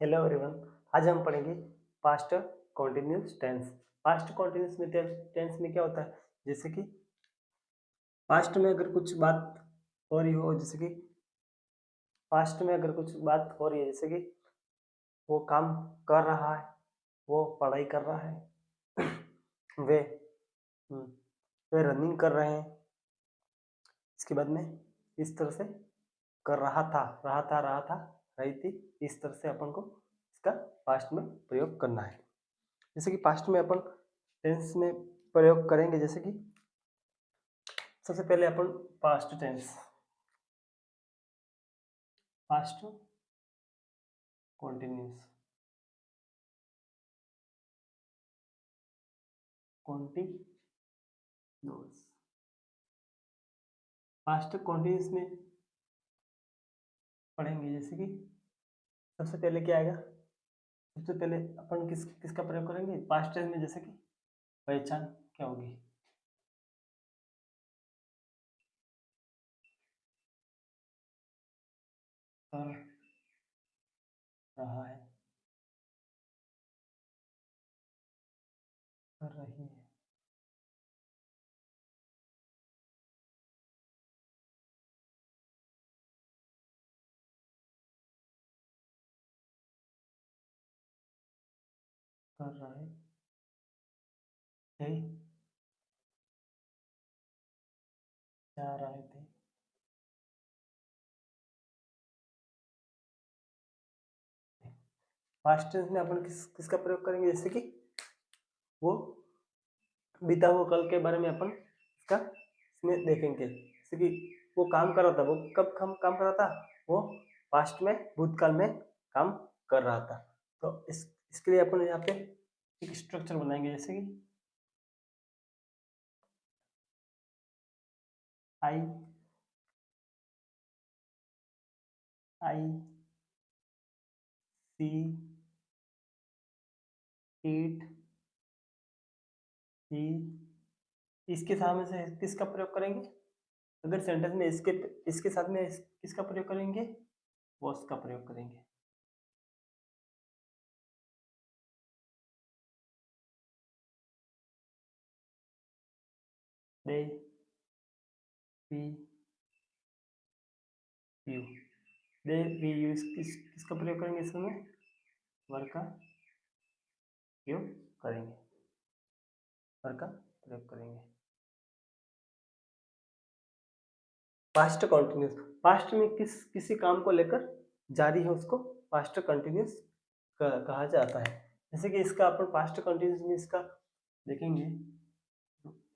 Hello everyone. आज हम पढ़ेंगे past continuous tense. Past continuous में टेंस में क्या होता है, जैसे कि पास्ट में अगर कुछ बात हो रही हो, जैसे कि पास्ट में अगर कुछ बात हो रही है, जैसे कि वो काम कर रहा है, वो पढ़ाई कर रहा है, वे हम्म, वे रनिंग कर रहे हैं। इसके बाद में इस तरह से कर रहा था, रही थी। इस तरह से अपन को इसका पास्ट में प्रयोग करना है। जैसे कि पास्ट में अपन टेंस में प्रयोग करेंगे, जैसे कि सबसे पहले अपन past continuous continuous past continuous में पढ़ेंगे। जैसे कि सबसे पहले क्या आएगा, सबसे पहले अपन किसका प्रयोग करेंगे पास्ट टेंस में, जैसे कि पहचान क्या होगी, कर रहा है, कर रही है। कर रहे थे, जा रहे थे। पास्ट टेंस में अपन किसका प्रयोग करेंगे, जैसे कि वो बीता हुआ कल के बारे में अपन इसका इसमें देखेंगे। जैसे कि वो काम कर रहा था, वो कब काम कर रहा था, वो पास्ट में भूतकाल में काम कर रहा था। तो इसके लिए अपन यहाँ पे एक स्ट्रक्चर बनाएंगे, जैसे कि आई आई सी इट ही। इसके सामने से किसका प्रयोग करेंगे, अगर सेंटेंस में इसके साथ में किसका प्रयोग करेंगे, वॉस का प्रयोग करेंगे। They we you they we you किसका प्रयोग करेंगे, इसमें वर्ग का प्रयोग करेंगे, वर्ग का प्रयोग करेंगे। पास्ट कंटिन्यूस, पास्ट में किसी काम को लेकर जारी है, उसको पास्ट कंटिन्यूस कहा जाता है। जैसे कि इसका अपन पास्ट कंटिन्यूस में इसका देखेंगे,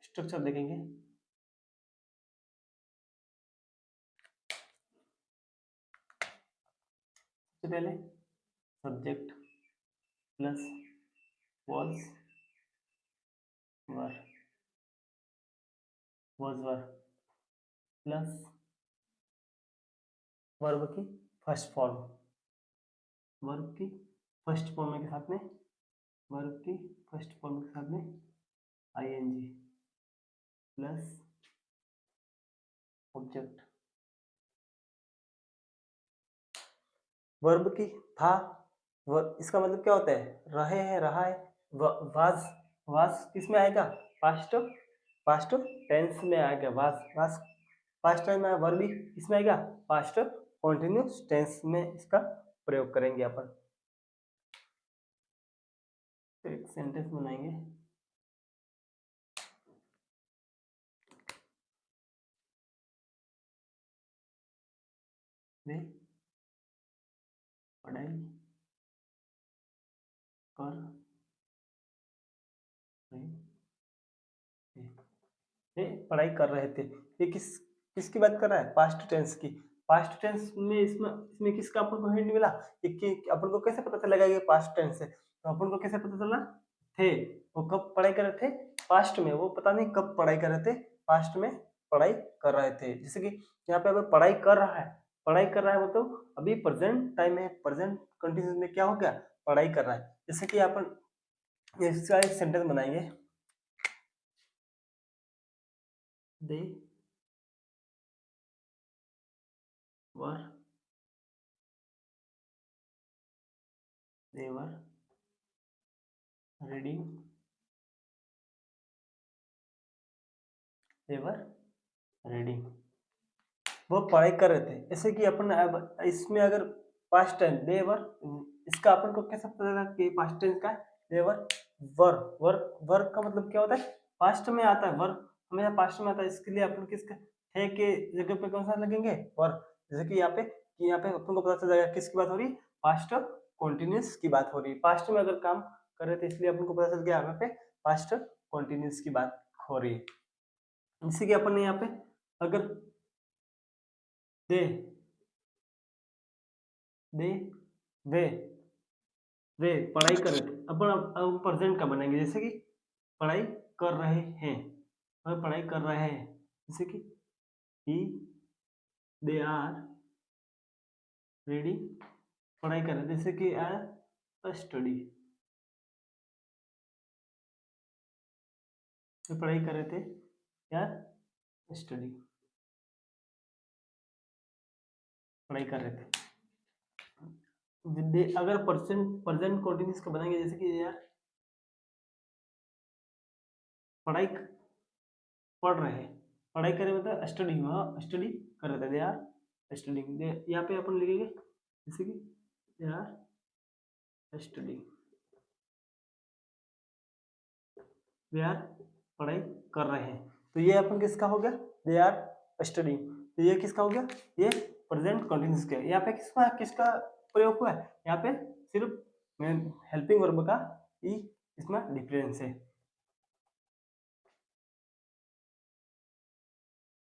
स्ट्रक्चर देखेंगे। सबसे पहले subject plus was were plus verb की फर्स्ट फॉर्म, वर्ब की फर्स्ट फॉर्म के साथ में वर्ब की फर्स्ट फॉर्म के साथ में आईएनजी प्लस ऑब्जेक्ट। वर्ब की था, इसका मतलब क्या होता है, रहे हैं, रहा है। वाज वाज किस में आएगा, पास्ट पास्ट टेंस में आएगा। वाज वाज पास्ट टाइम में वर्ब भी किसमें आएगा, पास्ट कॉन्टिन्यूस टेंस में इसका प्रयोग करेंगे अपन। तो एक सेंटेंस बनाएंगे, वे पढ़ाई कर रहे थे, वे पढ़ाई कर रहे थे। ये किसकी बात कर रहा है, पास्ट टेंस की। पास्ट टेंस में इसमें इसमें किसका अपन को हिंट मिला, कि अपन को कैसे पता चलेगा ये पास्ट टेंस है, तो अपन को कैसे पता चला, थे वो कब पढ़ाई कर रहे थे, पास्ट में। वो पता नहीं कब पढ़ाई कर रहे थे, पास्ट में पढ़ाई कर रहे थे। जैसे कि यहाँ पे अभी पढ़ाई कर रहा है, पढ़ाई कर रहा है मतलब अभी प्रेजेंट टाइम है, प्रेजेंट कंटिन्यूस में क्या हो गया, पढ़ाई कर रहा है। जैसे कि अपन इसका एक सेंटेंस बनाएंगे, दे वर दे were reading, they were reading, वो पढ़ाई कर रहे थे। जैसे कि अपन अब इसमें अगर पास्ट टेंस दे वर, इसका अपन को कैसे पता चला कि पास्ट टेंस का है? दे वर वर्क, वर्क वर्क का मतलब क्या होता है? पास्ट में आता है, वर्क हमेशा पास्ट में आता है। इसके लिए अपन किसका है के जगह पे कौन सा लगेंगे? वर्क। जैसे कि यहाँ पे अपन को पता चल जाएगा किसकी बात हो रही है? पास्ट कॉन्टिन्यूस की बात हो रही है। पास्ट में अगर काम कर रहे थे इसलिए अपन को पता चल गया यहाँ पे पास्ट कॉन्टिन्यूस की बात हो रही है। जैसे कि अपन ने यहाँ पे अगर दे दे वे पढ़ाई कर रहे थे, अपन प्रेजेंट का बनाएंगे। जैसे कि पढ़ाई कर रहे हैं, और पढ़ाई कर रहे हैं, जैसे कि ही दे आर रीडिंग, पढ़ाई कर रहे थे। जैसे कि आर स्टडी, तो पढ़ाई कर रहे थे यार स्टडी, पढ़ाई कर रहे थे। अगर प्रेजेंट कंटिन्यूस का बनाएंगे, जैसे कि यार पढ़ाई पढ़ रहे हैं, पढ़ाई कर रहे मतलब स्टडी, वहाँ स्टडी कर रहे थे, दे आर स्टडिंग। यहाँ पे अपन लिखेंगे जैसे कि they are studying, they are पढ़ाई कर रहे हैं। तो ये अपन किसका हो गया? They are studying. तो ये किसका हो गया? ये प्रेजेंट कंटिन्यूस का। यहाँ पे किसका किसका प्रयोग हुआ है? यहाँ पे सिर्फ हेल्पिंग वर्ब का ही इसमें डिफरेंस है।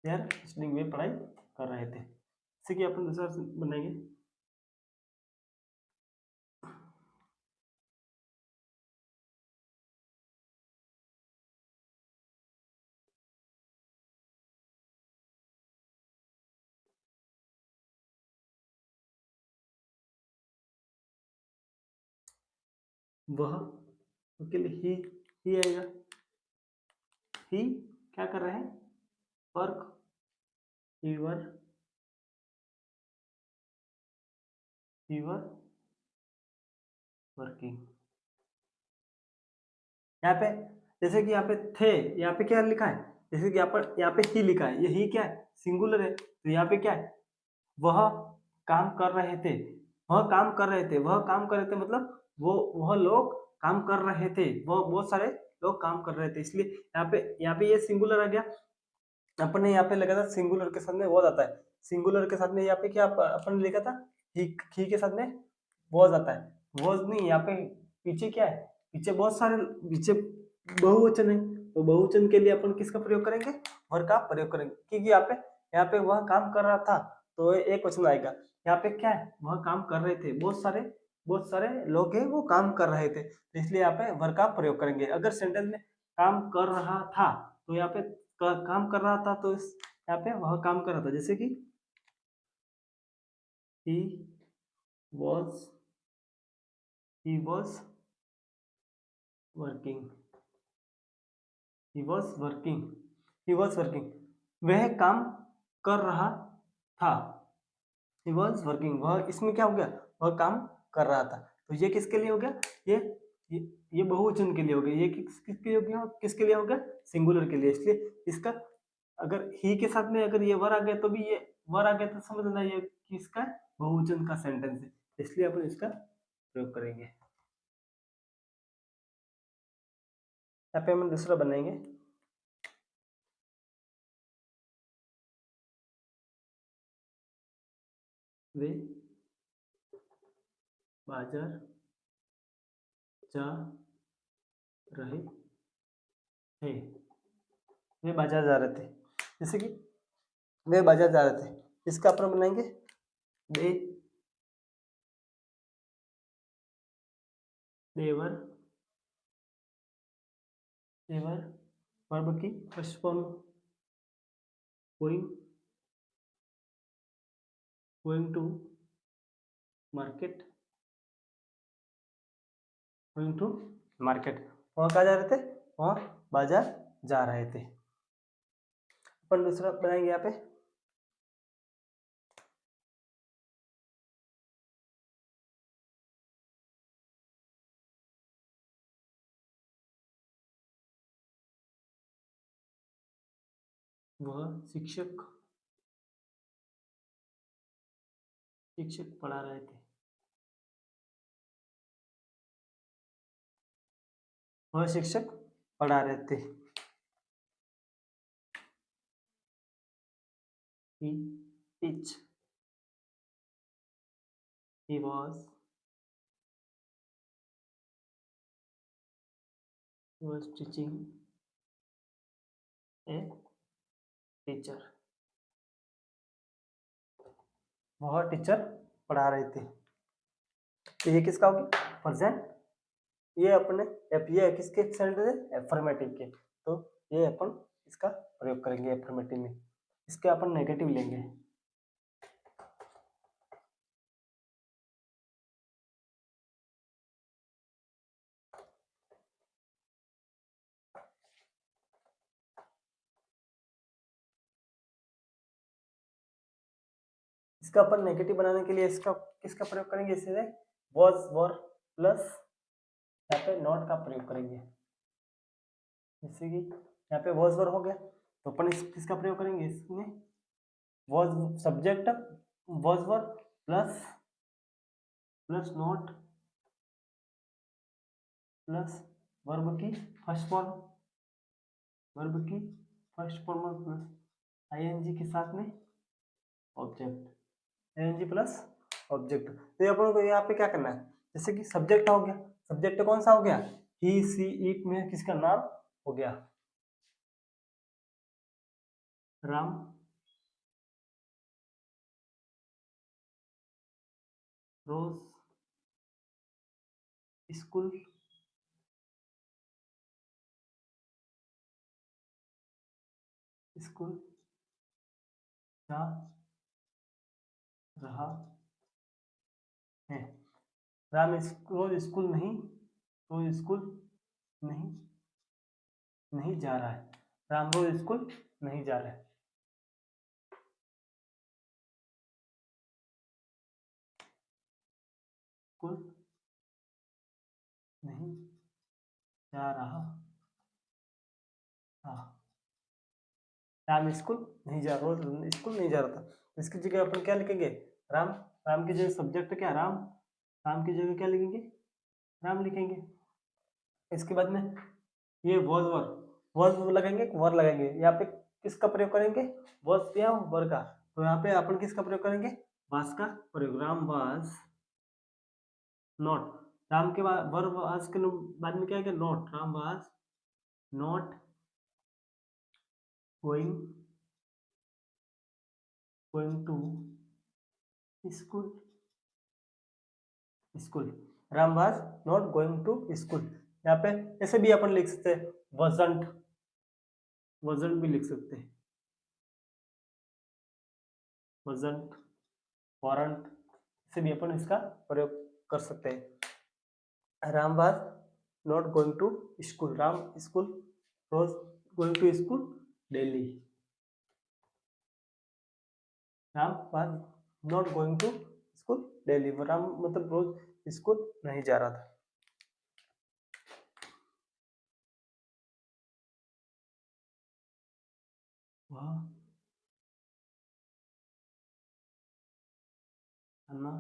दे आर स्टडिंग, वे पढ़ाई कर रहे थे। जैसे कि अपन दूसरा बनाएंगे, वह के लिए ही आएगा। ही क्या कर रहे हैं? Work, he were working. यहाँ पे जैसे कि यहाँ पे थे, यहाँ पे क्या लिखा है? जैसे कि यहाँ पे ही लिखा है, ये ही क्या है? सिंगुलर है। तो यहाँ पे क्या है? वह काम कर रहे थे, वह काम कर रहे थे, वह काम कर रहे थे मतलब वह लोग काम कर रहे थे, वह बहुत सारे लोग काम कर रहे थे। इसलिए यहाँ पे ये सिंगुलर आ गया। अपन ने यहाँ पे लगा था सिंगुलर के साथ में वॉज आता है, सिंगुलर के साथ में यहाँ पे क्या अपन ने लिखा था? ही के साथ में वॉज आता है। वॉज नहीं, यहाँ पे पीछे क्या है? पीछे बहुत सारे, पीछे बहुवचन है। तो बहुवचन के लिए अपन किसका प्रयोग करेंगे? वर का प्रयोग करेंगे, क्योंकि यहाँ पे वह काम कर रहा था तो एक वचन आएगा। यहाँ पे क्या है? वह काम कर रहे थे, बहुत सारे लोग हैं वो काम कर रहे थे, तो इसलिए यहाँ पे वर का प्रयोग करेंगे। अगर सेंटेंस में काम कर रहा था तो यहाँ पे काम कर रहा था, तो यहाँ पे वह काम कर रहा था। जैसे कि he was working, he was working, वह काम कर रहा था। he was working, वह इसमें क्या हो गया? वह काम कर रहा था। तो ये किसके लिए हो गया? ये ये बहुवचन के लिए हो गया। ये किसके लिए हो गया? किसके लिए हो गया? सिंगुलर के लिए। इसलिए इसका अगर ही के साथ में अगर ये वर आ गया तो भी ये वर आ गया तो समझना ये किसका बहुवचन का सेंटेंस है, इसलिए अपन इसका प्रयोग करेंगे। यहाँ पे हम दूसरा बनाएंगे, वे बाजार जा रहे थे, वे बाजार जा रहे थे। जैसे कि वे बाजार जा रहे थे, इसका अपन बनाएंगे दे देवर वर्ब की first form going to market, वहाँ कहाँ जा रहे थे? वहाँ बाजार जा रहे थे। अपन दूसरा बनाएंगे यहाँ पे वह शिक्षक पढ़ा रहे थे। वह शिक्षक पढ़ा रहे थे। He teach. He was teaching a teacher. वह टीचर पढ़ा रहे थे। तो ये किसका हो गया? प्रेजेंट। ये अपने ये किसके सेंटेंस है? एफर्मेटिव के। तो ये अपन इसका प्रयोग करेंगे एफर्मेटिव में। इसके अपन नेगेटिव लेंगे। इसका अपन नेगेटिव बनाने के लिए इसका किसका प्रयोग करेंगे? इससे वॉज वर प्लस यहाँ पे नॉट का प्रयोग करेंगे। जैसे कि यहाँ पे वॉज वर हो गया तो अपन किसका प्रयोग करेंगे? इसमें was subject was were plus not plus verb की फर्स्ट फॉर्म प्लस आईएनजी के साथ में ऑब्जेक्ट। ING plus object. तो अपन को यहाँ पे क्या करना है? जैसे कि सब्जेक्ट हो गया। सब्जेक्ट कौन सा हो गया? ही सी इट में किसका नाम हो गया? राम रोज स्कूल जा रहा है। राम रोज स्कूल नहीं जा रहा है। राम रोज स्कूल नहीं जा रहा है। स्कूल नहीं जा रहा। हाँ, राम स्कूल नहीं जा रोज स्कूल नहीं जा रहा था। इसकी जगह अपन क्या लिखेंगे? राम। राम की जगह सब्जेक्ट क्या? राम। राम की जगह क्या लिखेंगे? राम लिखेंगे। इसके बाद में ये वॉज लगाएंगे, वर लगाएंगे। यहाँ पे किसका प्रयोग करेंगे? वॉज या वर का। तो यहाँ पे अपन किसका प्रयोग करेंगे? वाज का प्रयोग। Ram was not. राम के बाद वर वाज के बाद में क्या है? Not. Ram was not going to school. Ram was not going to school. यहाँ पे ऐसे भी अपन लिख सकते हैं, वजंट भी लिख सकते हैं। वजंट, वॉरंट से भी अपन इसका प्रयोग कर सकते हैं। Ram was not going to school. Ram school रोज going to school daily. Ram was not going to school daily. Ram मतलब रोज स्कूल नहीं जा रहा था। वह खाना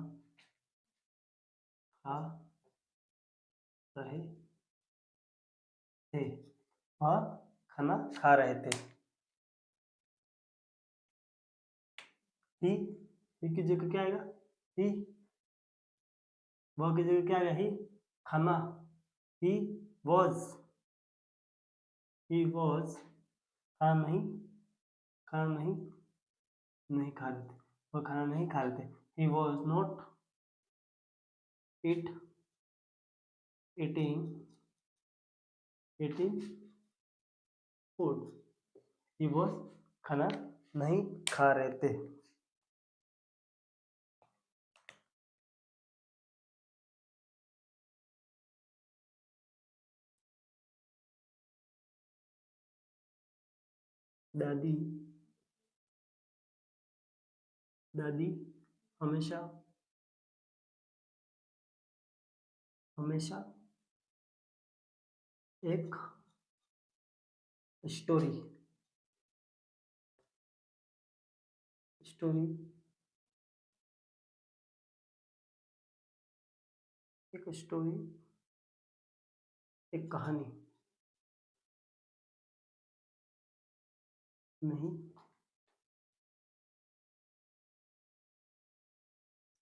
खा रहे थे। वह खाना खा रहे थे। ही की जगह क्या आएगा? ही। वह की जगह क्या आएगा? ही। खाना। ही वॉज खाना नहीं खा रहे थे। वह खाना नहीं खा रहे थे। He was not eating food. He was खाना नहीं खा रहे थे। दादी हमेशा एक स्टोरी स्टोरी, एक स्टोरी, एक कहानी नहीं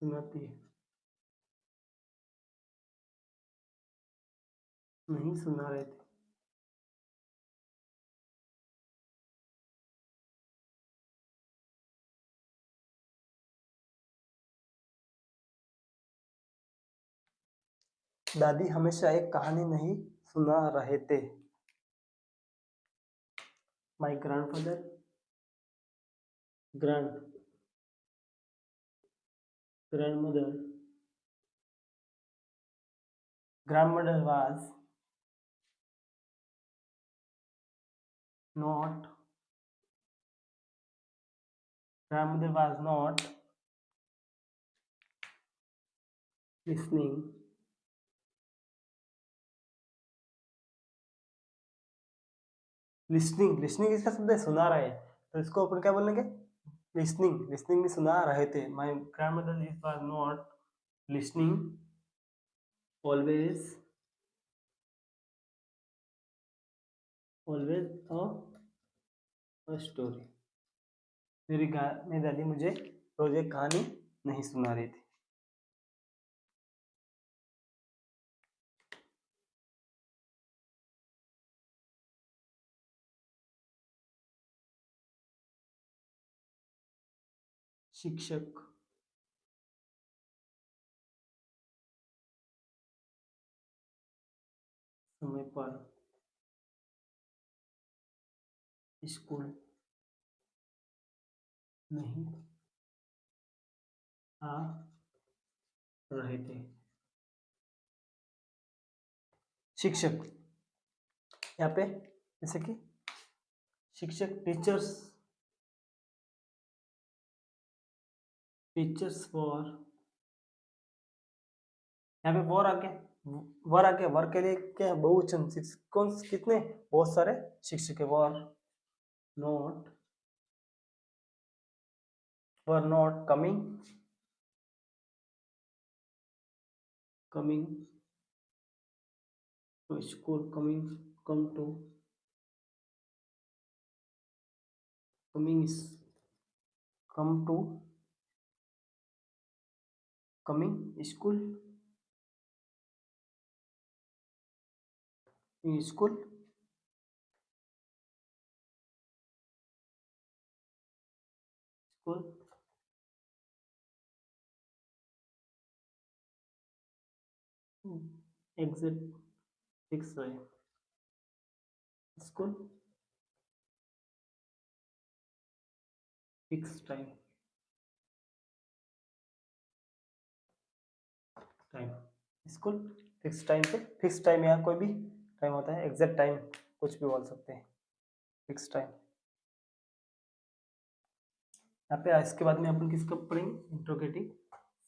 सुनाती है, नहीं सुना रहे थे। दादी हमेशा एक कहानी नहीं सुना रहे थे। My grandfather, grandmother, grandmother was not, grandmother was not listening, listening इसका शब्द है सुना रहे हैं, तो इसको अपन क्या बोलेंगे, लिसनिंग में सुना रहे थे। My grandmother is was not listening always a story. मेरी दादी मुझे रोज एक कहानी नहीं सुना रही थी। शिक्षक समय पर स्कूल नहीं आ रहे थे। शिक्षक यहाँ पे जैसे कि शिक्षक टीचर्स फॉर, यहाँ पे वर आ गया, वर के लिए क्या है, बहुवचन। कौन कितने, बहुत सारे शिक्षक है। Were not coming to school, come to coming school, exit fix है, school fix time, school fix time पे, फिक्स टाइम यहाँ कोई भी टाइम होता है, एग्जैक्ट टाइम कुछ भी बोल सकते हैं, फिक्स टाइम। यहाँ पे इसके बाद में अपन किसका पढ़ेंगे, इंट्रोगेटिव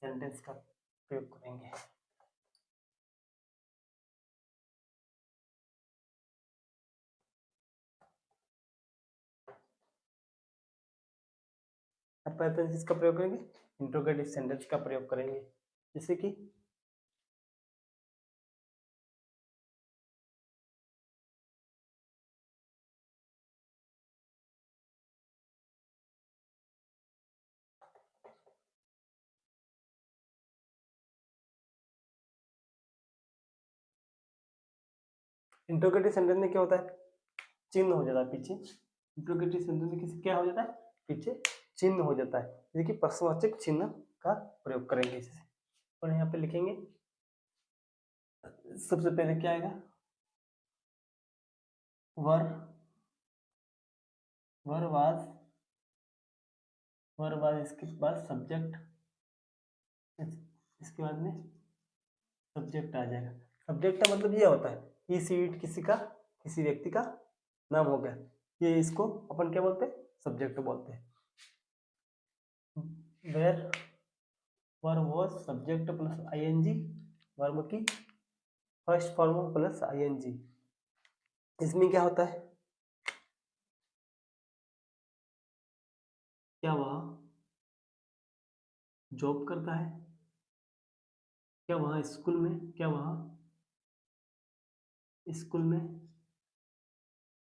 सेंटेंस का प्रयोग करेंगे। अपन इसका प्रयोग करेंगे, इंट्रोगेटिव सेंटेंस का प्रयोग करेंगे, जैसे कि इंट्रोगेटिव सेंटेंस में क्या होता है, चिन्ह हो जाता है पीछे। इंट्रोगेटिव सेंटेंस में किसी क्या हो जाता है, पीछे चिन्ह हो जाता है, जैसे कि प्रश्नवाचक चिन्ह का प्रयोग करेंगे। और यहाँ पे लिखेंगे, सबसे पहले क्या आएगा, वर वाज, इसके बाद सब्जेक्ट, इसके बाद में सब्जेक्ट आ जाएगा। सब्जेक्ट का मतलब ये होता है, इट किसी व्यक्ति का नाम हो गया, ये इसको अपन क्या बोलते हैं, सब्जेक्ट बोलते हैं। Were were was subject plus ING, verb की फर्स्ट फॉर्म प्लस आईएनजी। इसमें क्या होता है, क्या वह जॉब करता है, क्या वह स्कूल में, क्या वह स्कूल में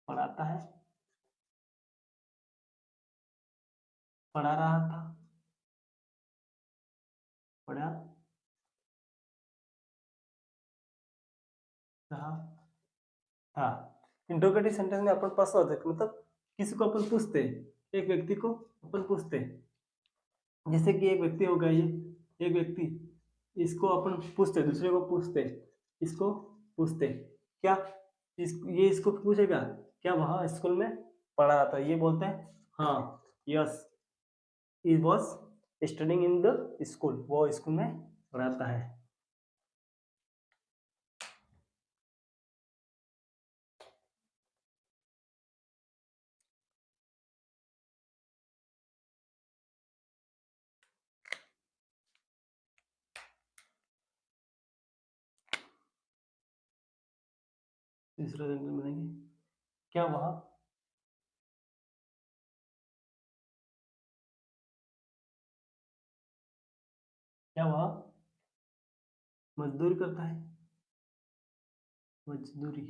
पढ़ाता है, पढ़ा रहा था, पढ़ा रहा था। इंट्रोगेटिव सेंटेंस में अपन प्रश्न होते हैं, मतलब किसी को अपन पूछते हैं, एक व्यक्ति को अपन पूछते हैं, जैसे कि एक व्यक्ति होगा, ये एक व्यक्ति, इसको अपन पूछते, दूसरे को पूछते, इसको पूछते, क्या ये इसको पूछेगा क्या वह स्कूल में पढ़ा रहा था, ये बोलते हैं हाँ, yes he was studying in the school, वो स्कूल में पढ़ाता है। तीसरा सेंटेंस बनाएंगे, क्या वह क्या वह मजदूरी करता है, मजदूरी,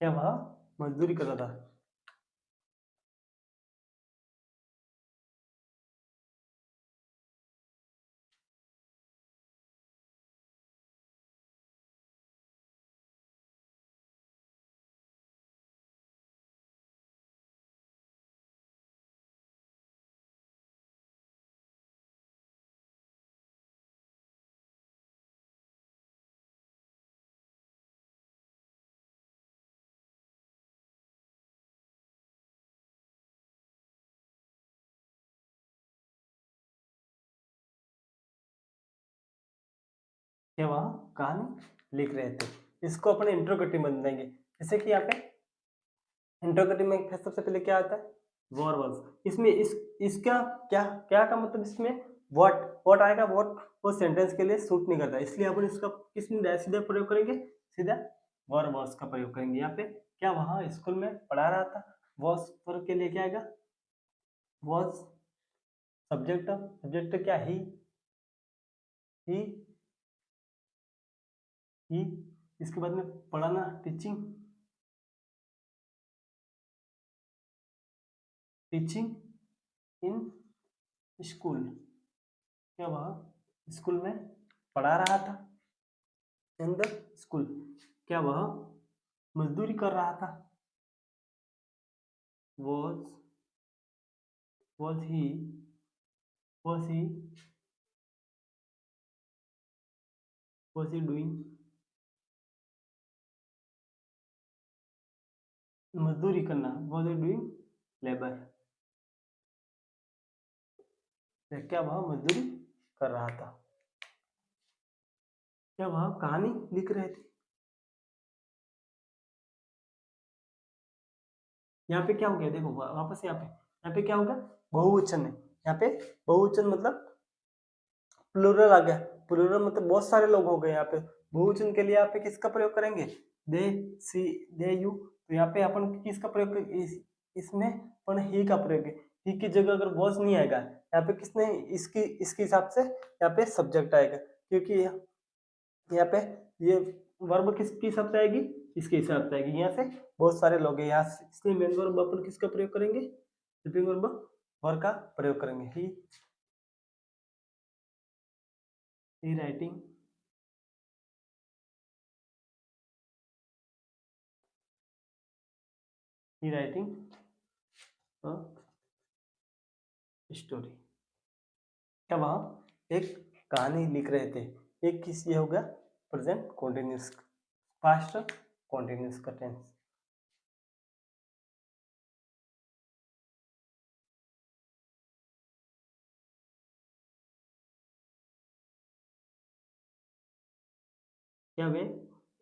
क्या वह मजदूरी कर रहा था। क्या वह कहानी लिख रहे थे, इसको अपन इंट्रोगेटिव बन देंगे, जैसे कि यहाँ पे इंट्रोगेटिव में फिर सबसे पहले क्या आता है, वर्बल्स, इसमें इसका क्या क्या का मतलब, इसमें व्हाट आएगा, व्हाट वो सेंटेंस के लिए सूट नहीं करता, इसलिए अपन इसका किसमें सीधा प्रयोग करेंगे, सीधा वर्बल्स का प्रयोग करेंगे। यहाँ पे क्या वहाँ स्कूल में पढ़ा रहा था, वॉज पर के लिए क्या आएगा, वॉज सब्जेक्ट, सब्जेक्ट क्या ही ही, इसके बाद में पढ़ाना टीचिंग, टीचिंग इन स्कूल, क्या वह स्कूल में पढ़ा रहा था, इन द स्कूल, क्या वह मजदूरी कर रहा था, was was he was he was he doing, मजदूरी करना, वॉज ही डूइंग लेबर, क्या वह मजदूरी कर रहा था, क्या वह कहानी लिख रहे थे। यहाँ पे क्या हो गया, देखो वापस यहाँ पे क्या हो गया, बहुवचन है, यहाँ पे बहुवचन मतलब प्लूरल आ गया, प्लूरल मतलब बहुत सारे लोग हो गए। यहाँ पे बहुवचन के लिए यहाँ पे किसका प्रयोग करेंगे, दे, सी, दे, यू, तो यहाँ पे अपन किसका प्रयोग इसमें अपन ही का प्रयोग है, ही की जगह अगर वॉज नहीं आएगा, यहाँ पे किसने इसके हिसाब से यहाँ पे सब्जेक्ट आएगा, क्योंकि यहाँ पे ये वर्ब किसके हिसाब से आएगी, इसके हिसाब से आएगी, यहाँ से बहुत सारे लोग हैं यहाँ से, इसलिए मेन वर्ब अपन किसका प्रयोग करेंगे, हेल्पिंग वर्ब का प्रयोग करेंगे, ही राइटिंग, ही राइटिंग स्टोरी, क्या वह एक कहानी लिख रहे थे, एक किस ये होगा प्रेजेंट कॉन्टिन्यूस, पास्ट कॉन्टिन्यूस का टेंस, क्या वे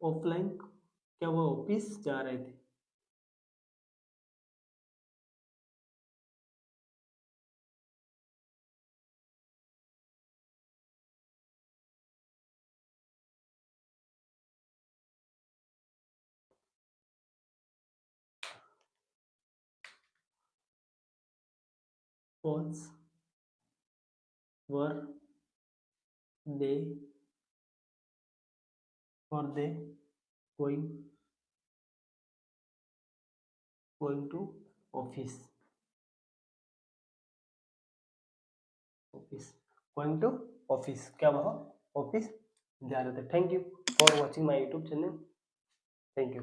ऑफलाइन, क्या वो ऑफिस जा रहे थे, was were they or they going to office office going to office क्या वहाँ ऑफिस जा रहे थे। Thank you for watching my YouTube channel. Thank you.